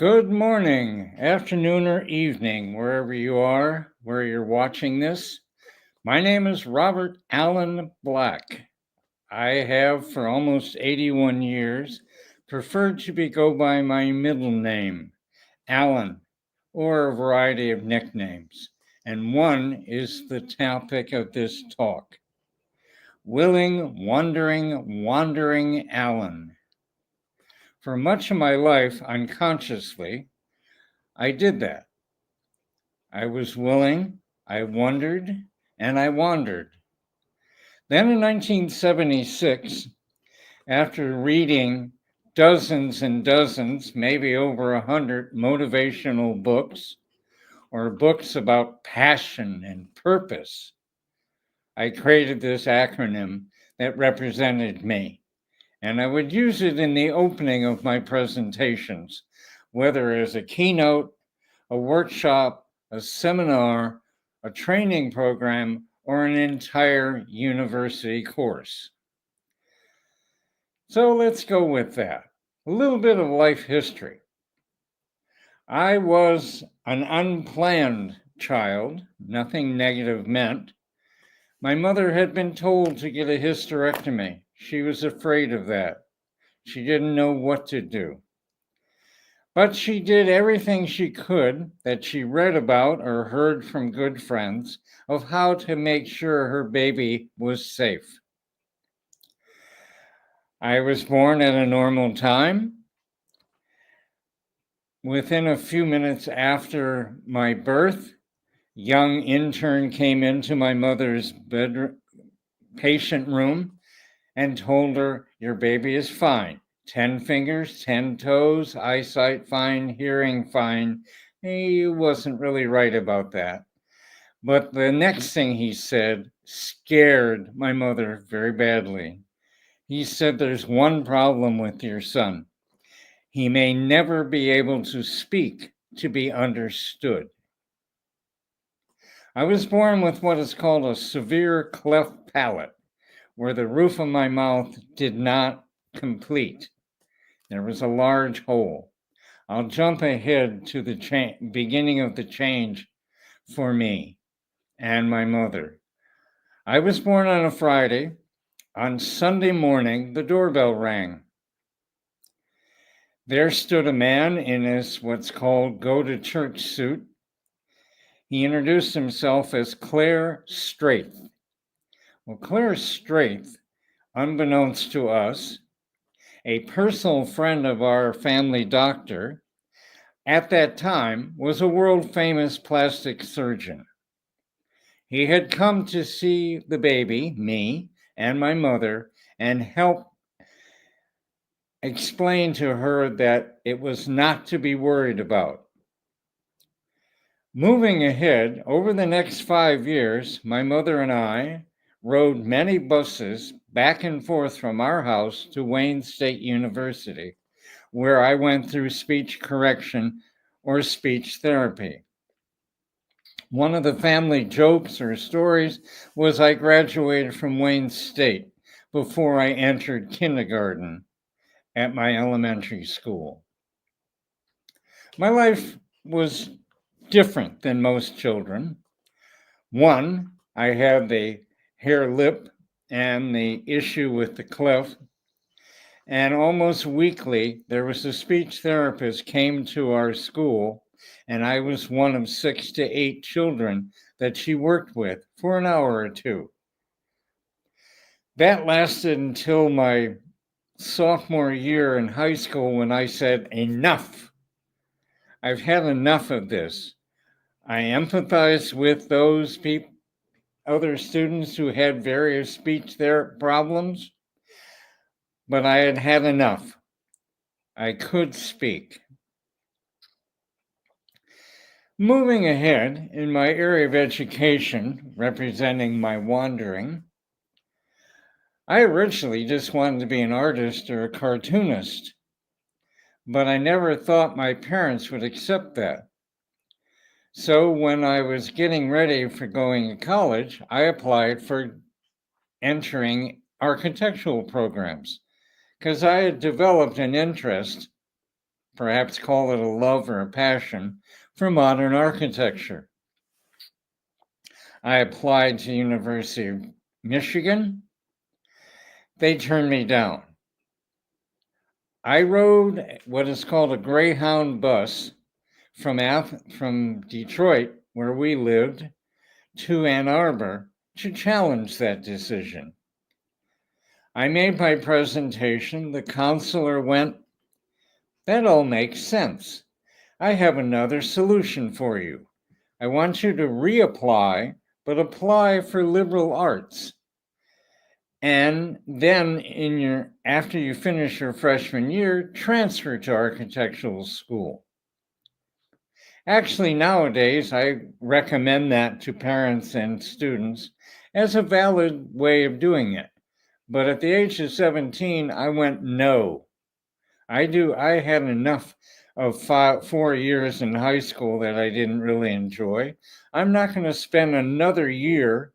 Good morning, afternoon, or evening, wherever you are, where you're watching this. My name is Robert Allen Black. I have, for almost 81 years, preferred to go by my middle name, Allen, or a variety of nicknames. And one is the topic of this talk: Willing, Wandering Allen. For much of my life, unconsciously, I did that. I was willing, I wondered, and I wandered. Then in 1976, after reading dozens and dozens, maybe over 100 motivational books or books about passion and purpose, I created this acronym that represented me. And I would use it in the opening of my presentations, whether as a keynote, a workshop, a seminar, a training program, or an entire university course. So let's go with that. A little bit of life history. I was an unplanned child, nothing negative meant. My mother had been told to get a hysterectomy. She was afraid of that. She didn't know what to do. But she did everything she could that she read about or heard from good friends of how to make sure her baby was safe. I was born at a normal time. Within a few minutes after my birth, young intern came into my mother's patient room and told her, "Your baby is fine. 10 fingers, 10 toes, eyesight fine, hearing fine." He wasn't really right about that. But the next thing he said scared my mother very badly. He said, "There's one problem with your son. He may never be able to speak to be understood." I was born with what is called a severe cleft palate, where the roof of my mouth did not complete. There was a large hole. I'll jump ahead to the beginning of the change for me and my mother. I was born on a Friday. On Sunday morning, the doorbell rang. There stood a man in his what's called go to church suit. He introduced himself as Claire Straith. Well, Claire Straith, unbeknownst to us, a personal friend of our family doctor, at that time was a world famous plastic surgeon. He had come to see the baby, me, and my mother, and help explain to her that it was not to be worried about. Moving ahead, over the next 5 years, my mother and I rode many buses back and forth from our house to Wayne State University, where I went through speech correction or speech therapy. One of the family jokes or stories was I graduated from Wayne State before I entered kindergarten at my elementary school. My life was different than most children. One, I had the hair lip and the issue with the cleft. And almost weekly, there was a speech therapist came to our school, and I was one of 6 to 8 children that she worked with for an hour or two. That lasted until my sophomore year in high school when I said, "Enough. I've had enough of this." I empathize with those other students who had various speech therapy problems, but I had had enough. I could speak. Moving ahead in my area of education, representing my wandering, I originally just wanted to be an artist or a cartoonist, but I never thought my parents would accept that. So when I was getting ready for going to college, I applied for entering architectural programs because I had developed an interest perhaps call it a love or a passion, for modern architecture. I applied to University of Michigan. They turned me down. I rode what is called a Greyhound bus from Detroit, where we lived, to Ann Arbor to challenge that decision. I made my presentation. The counselor went, "That all makes sense. I have another solution for you. I want you to reapply, but apply for liberal arts. And then after you finish your freshman year, transfer to architectural school." Actually, nowadays, I recommend that to parents and students as a valid way of doing it. But at the age of 17, I went no. I had enough of 4 years in high school that I didn't really enjoy. I'm not going to spend another year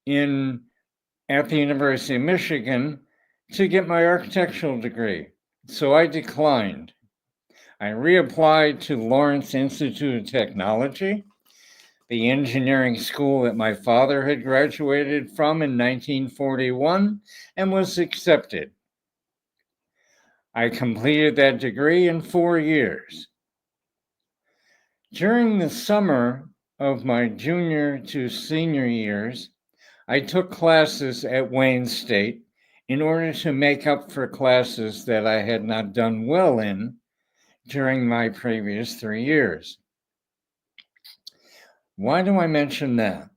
at the University of Michigan to get my architectural degree. So I declined. I reapplied to Lawrence Institute of Technology, the engineering school that my father had graduated from in 1941, and was accepted. I completed that degree in 4 years. During the summer of my junior to senior years, I took classes at Wayne State in order to make up for classes that I had not done well in during my previous 3 years. Why do I mention that?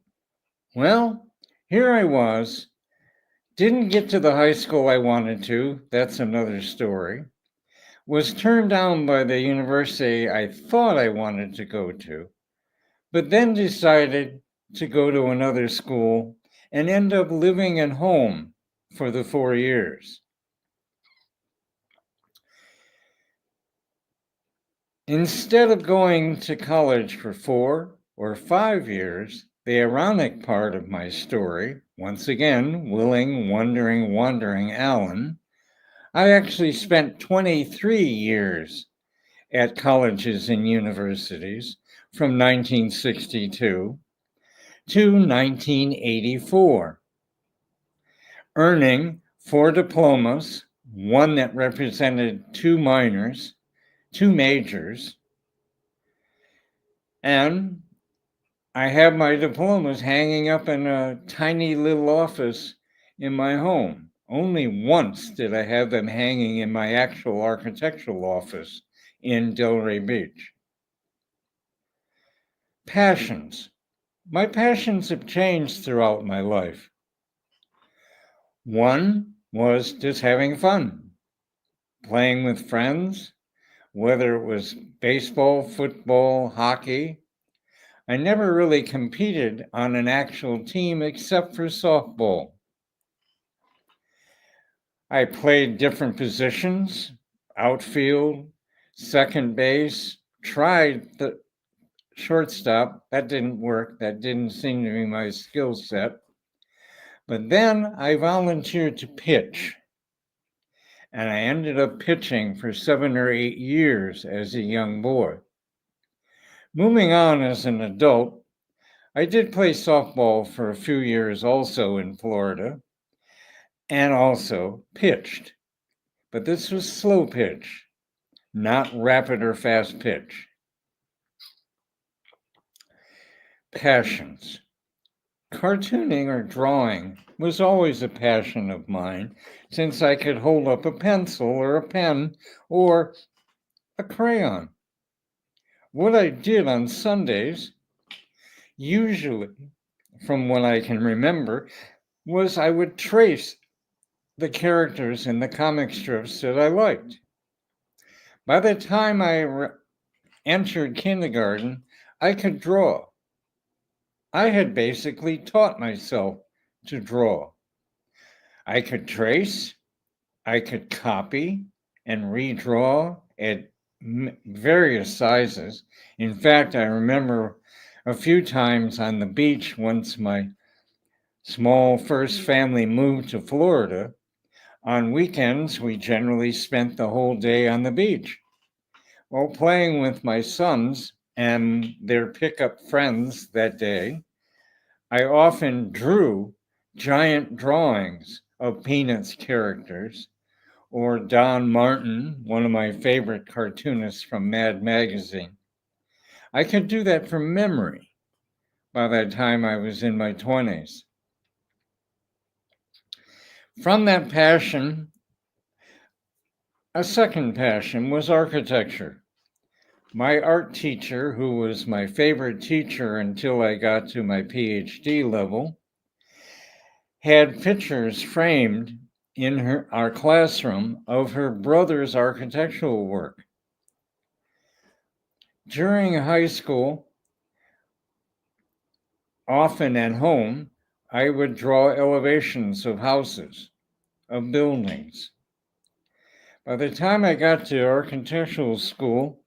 Well, here I was, didn't get to the high school I wanted to, that's another story, was turned down by the university I thought I wanted to go to, but then decided to go to another school and end up living at home for the 4 years. Instead of going to college for 4 or 5 years, the ironic part of my story, once again, willing, wondering, wandering Alan, I actually spent 23 years at colleges and universities from 1962 to 1984, earning 4 diplomas, one that represented 2 minors, 2 majors, and I have my diplomas hanging up in a tiny little office in my home. Only once did I have them hanging in my actual architectural office in Delray Beach. Passions. My passions have changed throughout my life. One was just having fun, playing with friends, whether it was baseball, football, hockey. I never really competed on an actual team except for softball. I played different positions, outfield, second base, tried the shortstop. That didn't work. That didn't seem to be my skill set. But then I volunteered to pitch. And I ended up pitching for 7 or 8 years as a young boy. Moving on as an adult, I did play softball for a few years also in Florida and also pitched. But this was slow pitch, not rapid or fast pitch. Passions. Cartooning or drawing was always a passion of mine since I could hold up a pencil or a pen or a crayon. What I did on Sundays, usually from what I can remember, was I would trace the characters in the comic strips that I liked. By the time I entered kindergarten, I could draw. I had basically taught myself to draw. I could trace, I could copy and redraw at various sizes. In fact, I remember a few times on the beach once my small first family moved to Florida. On weekends, we generally spent the whole day on the beach. While playing with my sons and their pickup friends that day, I often drew giant drawings of Peanuts characters or Don Martin, one of my favorite cartoonists from Mad Magazine. I could do that from memory by the time I was in my 20s. From that passion, a second passion was architecture. My art teacher, who was my favorite teacher until I got to my PhD level, had pictures framed in our classroom of her brother's architectural work. During high school, often at home, I would draw elevations of houses, of buildings. By the time I got to architectural school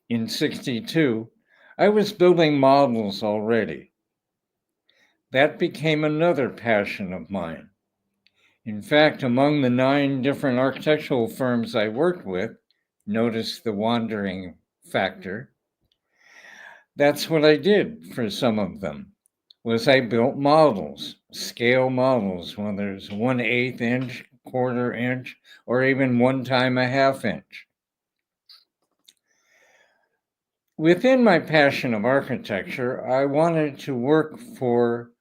in 62, I was building models already. That became another passion of mine. In fact, among the 9 different architectural firms I worked with, notice the wandering factor, that's what I did for some of them, was I built models, scale models, whether it's 1/8 inch, 1/4 inch, or even 1 time 1/2 inch. Within my passion of architecture, I wanted to work for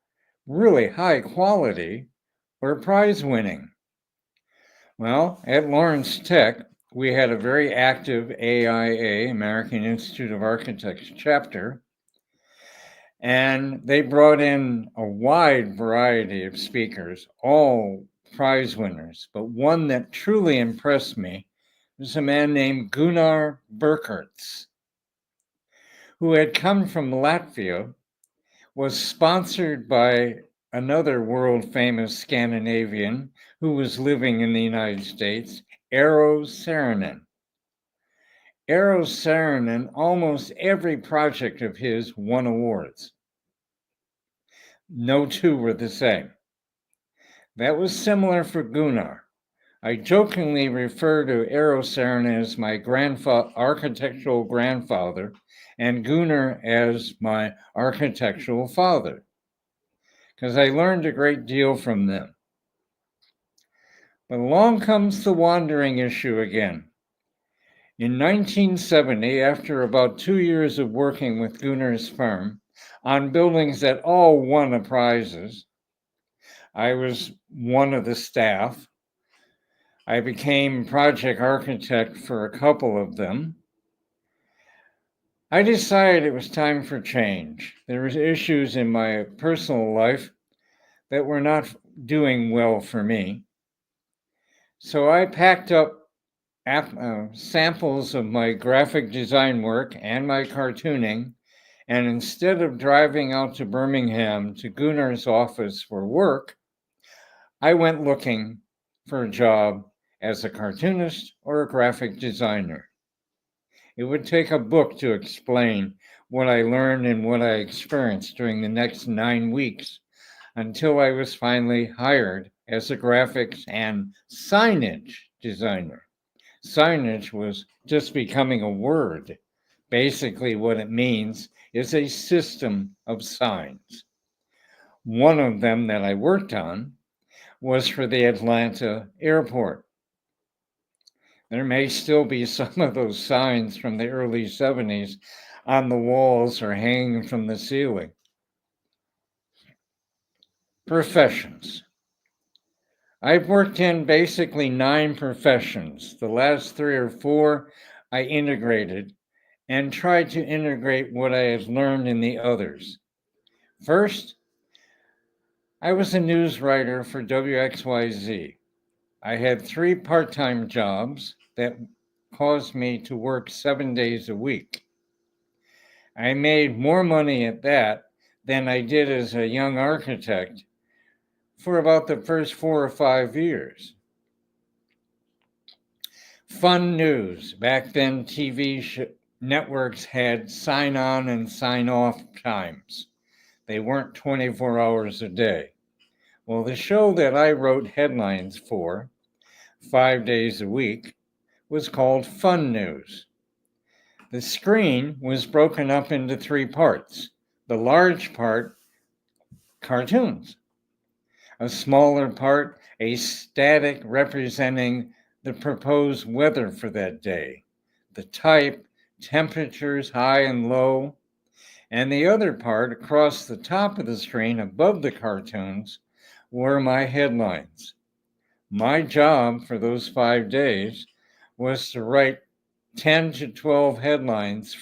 really high quality or prize winning. Well, at Lawrence Tech, we had a very active AIA, American Institute of Architects chapter, and they brought in a wide variety of speakers, all prize winners. But one that truly impressed me was a man named Gunnar Burkerts, who had come from Latvia, was sponsored by another world famous Scandinavian who was living in the United States, Eero Saarinen. Eero Saarinen, almost every project of his won awards. No two were the same. That was similar for Gunnar. I jokingly refer to Eero Saarinen as my architectural grandfather and Gunnar as my architectural father, because I learned a great deal from them. But along comes the wandering issue again. In 1970, after about 2 years of working with Gunnar's firm on buildings that all won prizes, I was one of the staff. I became project architect for a couple of them. I decided it was time for change. There were issues in my personal life that were not doing well for me. So I packed up samples of my graphic design work and my cartooning, and instead of driving out to Birmingham to Gunnar's office for work, I went looking for a job as a cartoonist or a graphic designer. It would take a book to explain what I learned and what I experienced during the next 9 weeks until I was finally hired as a graphics and signage designer. Signage was just becoming a word. Basically, what it means is a system of signs. One of them that I worked on was for the Atlanta airport. There may still be some of those signs from the early 70s on the walls or hanging from the ceiling. Professions. I've worked in basically 9 professions. The last 3 or 4 I integrated and tried to integrate what I had learned in the others. First, I was a news writer for WXYZ. I had 3 part-time jobs that caused me to work 7 days a week. I made more money at that than I did as a young architect for about the first 4 or 5 years. Fun news. Back then, networks had sign on and sign off times. They weren't 24 hours a day. Well, the show that I wrote headlines for 5 days a week was called Fun News. The screen was broken up into three parts. The large part, cartoons. A smaller part, a static representing the proposed weather for that day. The type, temperatures high and low, and the other part across the top of the screen above the cartoons were my headlines. My job for those 5 days was to write 10 to 12 headlines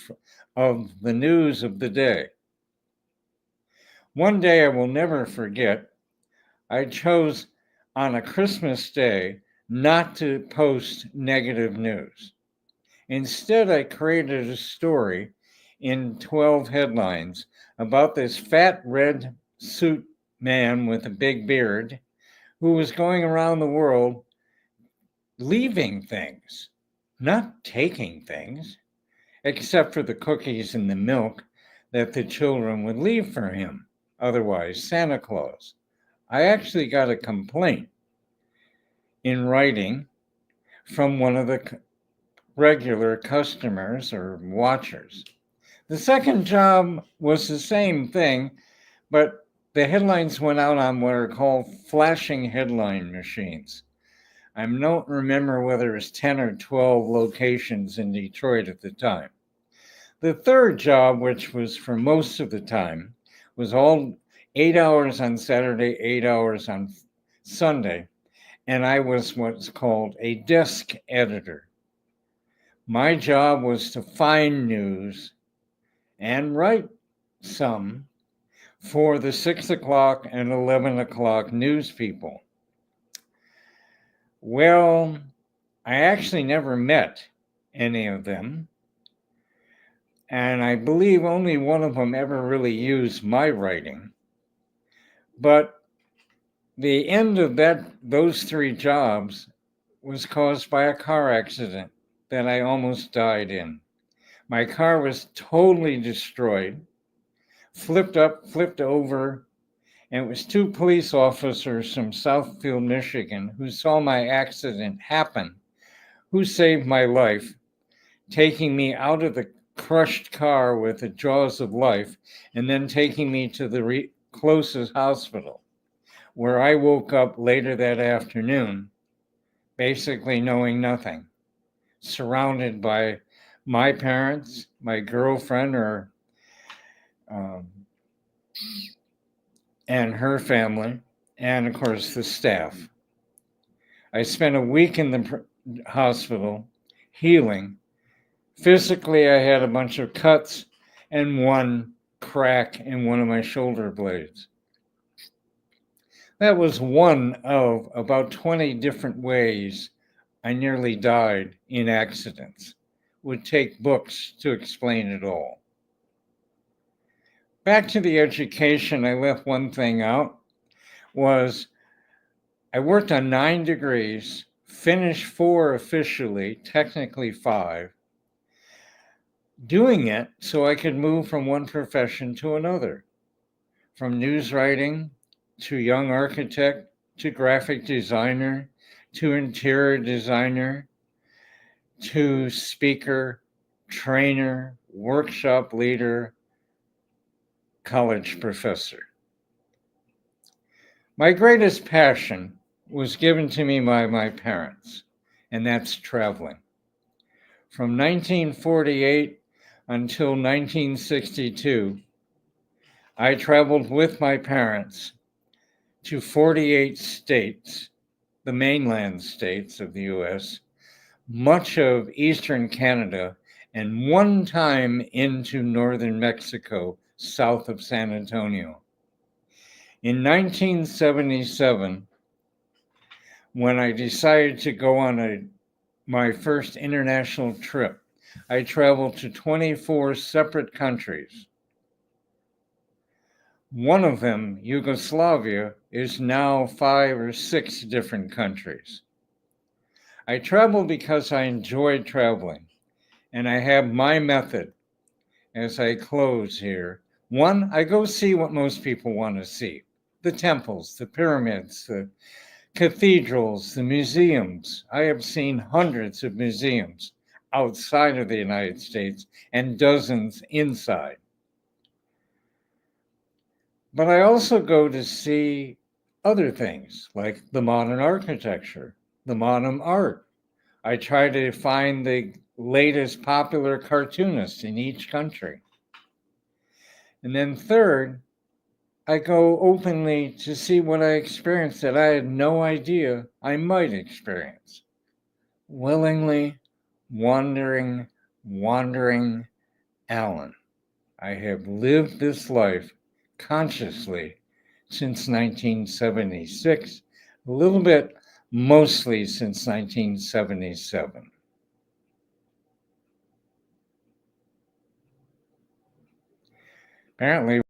of the news of the day. One day I will never forget, I chose on a Christmas day not to post negative news. Instead, I created a story in 12 headlines about this fat red suit man with a big beard who was going around the world leaving things, not taking things, except for the cookies and the milk that the children would leave for him, otherwise Santa Claus. I actually got a complaint in writing from one of the regular customers or watchers. The second job was the same thing, but the headlines went out on what are called flashing headline machines. I don't remember whether it was 10 or 12 locations in Detroit at the time. The third job, which was for most of the time, was all 8 hours on Saturday, 8 hours on Sunday, and I was what's called a desk editor. My job was to find news and write some for the 6 o'clock and 11 o'clock news people. Well, I actually never met any of them, and I believe only one of them ever really used my writing. But the end of those three jobs was caused by a car accident that I almost died in. My car was totally destroyed, flipped up, flipped over, and it was two police officers from Southfield, Michigan, who saw my accident happen, who saved my life, taking me out of the crushed car with the jaws of life, and then taking me to the closest hospital, where I woke up later that afternoon, basically knowing nothing, surrounded by my parents, my girlfriend, and her family, and of course the staff. I spent a week in the hospital healing. Physically, I had a bunch of cuts and one crack in one of my shoulder blades. That was one of about 20 different ways I nearly died in accidents. Would take books to explain it all. Back to the education, I left one thing out, was I worked on 9 degrees, finished 4 officially, technically 5, doing it so I could move from one profession to another, from news writing to young architect to graphic designer to interior designer to speaker, trainer, workshop leader, college professor. My greatest passion was given to me by my parents, and that's traveling. From 1948 until 1962, I traveled with my parents to 48 states, the mainland states of the US, much of eastern Canada, and one time into northern Mexico, south of San Antonio. In 1977, when I decided to go on my first international trip, I traveled to 24 separate countries. One of them, Yugoslavia, is now 5 or 6 different countries. I travel because I enjoy traveling, and I have my method as I close here. One, I go see what most people want to see: the temples, the pyramids, the cathedrals, the museums. I have seen hundreds of museums. outside of the United States and dozens inside. But I also go to see other things like the modern architecture, the modern art. I try to find the latest popular cartoonist in each country. And then third, I go openly to see what I experienced that I had no idea I might experience. Willingly wandering Alan. I have lived this life consciously since 1976, a little bit mostly since 1977. Apparently,